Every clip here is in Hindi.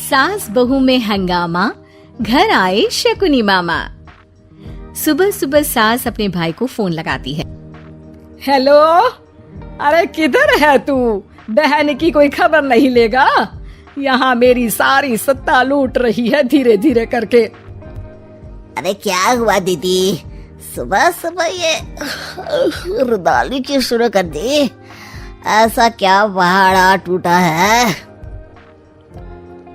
सास बहू में हंगामा, घर आए शकुनी मामा। सुबह सुबह सास अपने भाई को फोन लगाती है। हेलो, अरे किधर है तू? बहन की कोई खबर नहीं लेगा? यहाँ मेरी सारी सत्ता लूट रही है धीरे धीरे करके। अरे क्या हुआ दीदी, सुबह सुबह ये रुदाली क्यों शुरू कर दी? ऐसा क्या पहाड़ा टूटा है?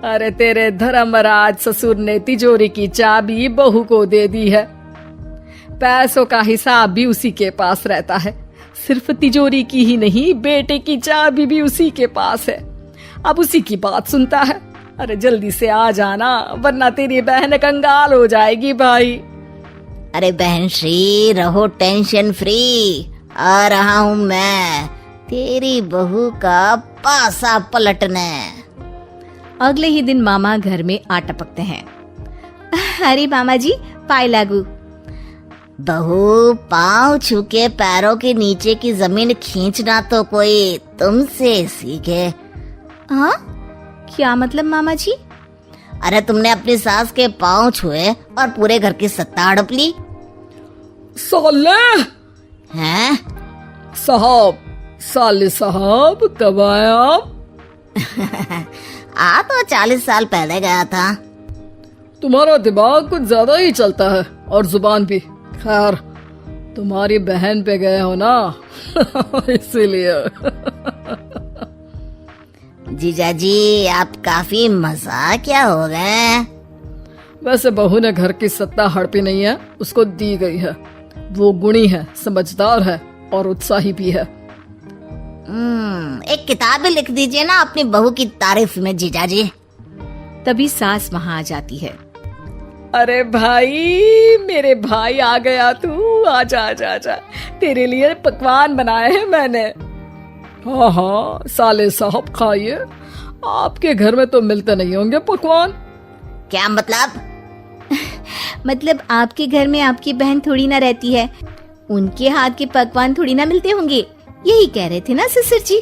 अरे तेरे धर्मराज ससुर ने तिजोरी की चाबी बहू को दे दी है। पैसों का हिसाब भी उसी के पास रहता है। सिर्फ तिजोरी की ही नहीं, बेटे की चाबी भी उसी के पास है। अब उसी की बात सुनता है। अरे जल्दी से आ जाना, वरना तेरी बहन कंगाल हो जाएगी भाई। अरे बहन श्री, रहो टेंशन फ्री। आ रहा हूँ मैं, तेरी बहू का पासा पलटने। अगले ही दिन मामा घर में आ टपकते हैं। अरे मामा जी, पाए लागू। बहू, पाँव छू के पैरों के नीचे की जमीन खींचना तो कोई तुमसे सीखे। हाँ, क्या मतलब मामा जी? अरे तुमने अपनी सास के पाँव छुए और पूरे घर की सत्ता हड़प ली। साले हैं? साले साहब कब आए आप? आ तो 40 साल पहले गया था। तुम्हारा दिमाग कुछ ज्यादा ही चलता है और जुबान भी। खैर, तुम्हारी बहन पे गए हो ना इसीलिए। जीजा जी, आप काफी मजाकिया हो गए। वैसे बहू ने घर की सत्ता हड़पी नहीं है, उसको दी गई है। वो गुणी है, समझदार है और उत्साही भी है। एक किताब लिख दीजिए ना अपनी बहू की तारीफ में जीजा जी। तभी सास वहाँ आ जाती है। अरे भाई, मेरे भाई आ गया तू। आजा आजा आजा, तेरे लिए पकवान बनाए हैं मैंने। हाँ हाँ साले साहब, खाइए। आपके घर में तो मिलते नहीं होंगे पकवान। क्या मतलब? मतलब आपके घर में आपकी बहन थोड़ी ना रहती है, उनके हाथ के पकवान थोड़ी ना मिलते होंगे, यही कह रहे थे ना ससुर जी?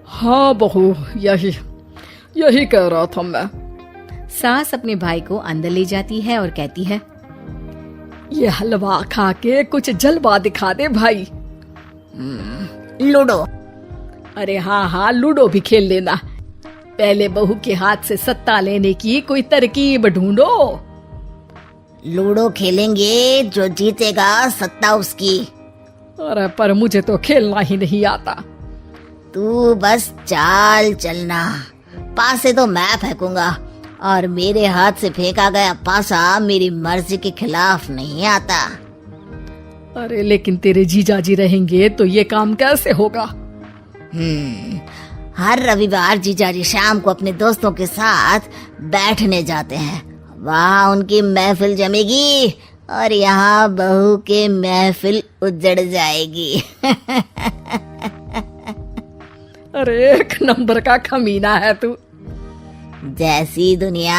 हाँ बहू, यही कह रहा था मैं। सास अपने भाई को अंदर ले जाती है और कहती है, ये हलवा खा के कुछ जलवा दिखा दे भाई। लूडो? अरे हाँ हाँ, लूडो भी खेल लेना। पहले बहू के हाथ से सत्ता लेने की कोई तरकीब ढूंढो। लूडो खेलेंगे, जो जीतेगा सत्ता उसकी। अरे पर मुझे तो खेलना ही नहीं आता। तू बस चाल चलना, पासे तो मैं फेंकूंगा और मेरे हाथ से फेंका गया पासा मेरी मर्जी के खिलाफ नहीं आता। अरे लेकिन तेरे जीजाजी रहेंगे तो ये काम कैसे होगा? हर रविवार जीजाजी शाम को अपने दोस्तों के साथ बैठने जाते हैं। वहाँ उनकी महफिल जमेगी और यहाँ बहू के महफिल उजड़ जाएगी। अरे एक नंबर का कमीना है तू। जैसी दुनिया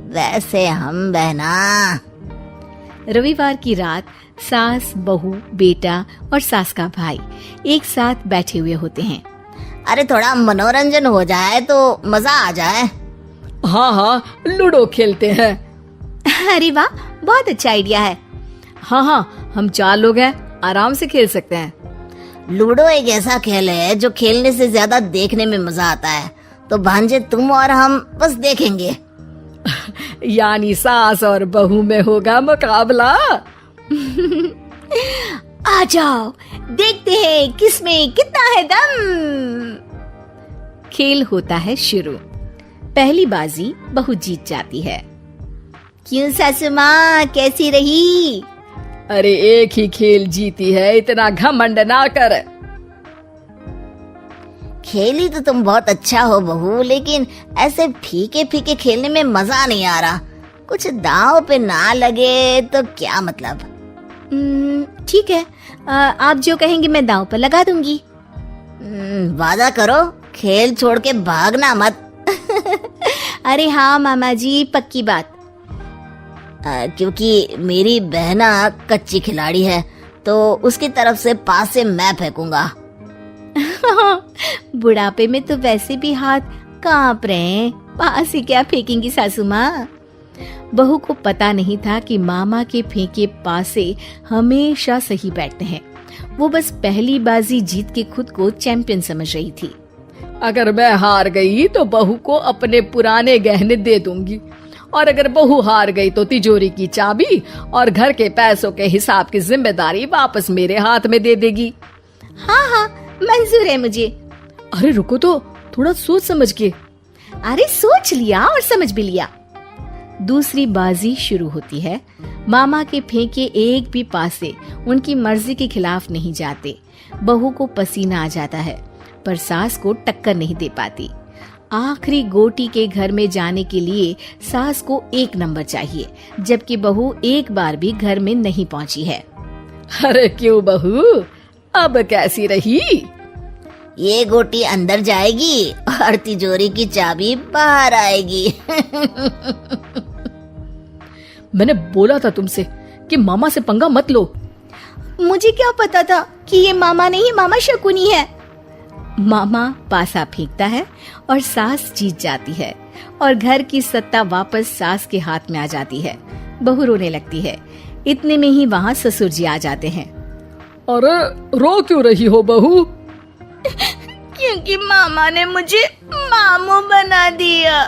वैसे हम बहना। रविवार की रात सास, बहू, बेटा और सास का भाई एक साथ बैठे हुए होते हैं। अरे थोड़ा मनोरंजन हो जाए तो मजा आ जाए। हाँ हाँ, लूडो खेलते हैं। अरे वाह, बहुत अच्छा आइडिया है। हाँ हाँ, हम 4 लोग हैं, आराम से खेल सकते हैं। लूडो एक ऐसा खेल है जो खेलने से ज्यादा देखने में मजा आता है। तो भांजे, तुम और हम बस देखेंगे। यानी सास और बहू में होगा मुकाबला। आ जाओ, देखते हैं किसमें कितना है दम। खेल होता है शुरू। पहली बाजी बहू जीत जाती है। क्यों सासू माँ, कैसी रही? अरे एक ही खेल जीती है, इतना घमंड ना कर। खेली तो तुम बहुत अच्छा हो बहू, लेकिन ऐसे फीके फीके खेलने में मजा नहीं आ रहा। कुछ दांव पे ना लगे तो क्या मतलब? ठीक है, आप जो कहेंगे मैं दांव पर लगा दूंगी। वादा करो, खेल छोड़ के भागना मत। अरे हाँ मामा जी, पक्की बात। क्योंकि मेरी बहना कच्ची खिलाड़ी है, तो उसकी तरफ से पास से मैं फेंकूंगा। बुढ़ापे में तो वैसे भी हाथ कांप रहे हैं। पास ही क्या फेंकेंगी सासू माँ। बहू को पता नहीं था कि मामा के फेंके पासे हमेशा सही बैठते हैं। वो बस पहली बाजी जीत के खुद को चैंपियन समझ रही थी। अगर मैं हार गई तो बहू को अपने पुराने गहने दे दूंगी, और अगर बहू हार गई तो तिजोरी की चाबी और घर के पैसों के हिसाब की जिम्मेदारी वापस मेरे हाथ में दे देगी। हाँ हाँ, मंजूर है मुझे। अरे रुको तो, थोड़ा सोच समझ के। अरे सोच लिया और समझ भी लिया। दूसरी बाजी शुरू होती है। मामा के फेंके एक भी पासे उनकी मर्जी के खिलाफ नहीं जाते। बहू को पसीना आ जाता है, पर सास को टक्कर नहीं दे पाती। आखिरी गोटी के घर में जाने के लिए सास को 1 नंबर चाहिए, जबकि बहू एक बार भी घर में नहीं पहुंची है। अरे क्यों बहू, अब कैसी रही? ये गोटी अंदर जाएगी और तिजोरी की चाबी बाहर आएगी। मैंने बोला था तुमसे कि मामा से पंगा मत लो। मुझे क्या पता था कि ये मामा नहीं, मामा शकुनी है। मामा पासा फेंकता है और सास जीत जाती है और घर की सत्ता वापस सास के हाथ में आ जाती है। बहू रोने लगती है। इतने में ही वहाँ ससुर जी आ जाते हैं। अरे रो क्यों रही हो बहू? क्योंकि मामा ने मुझे मामू बना दिया।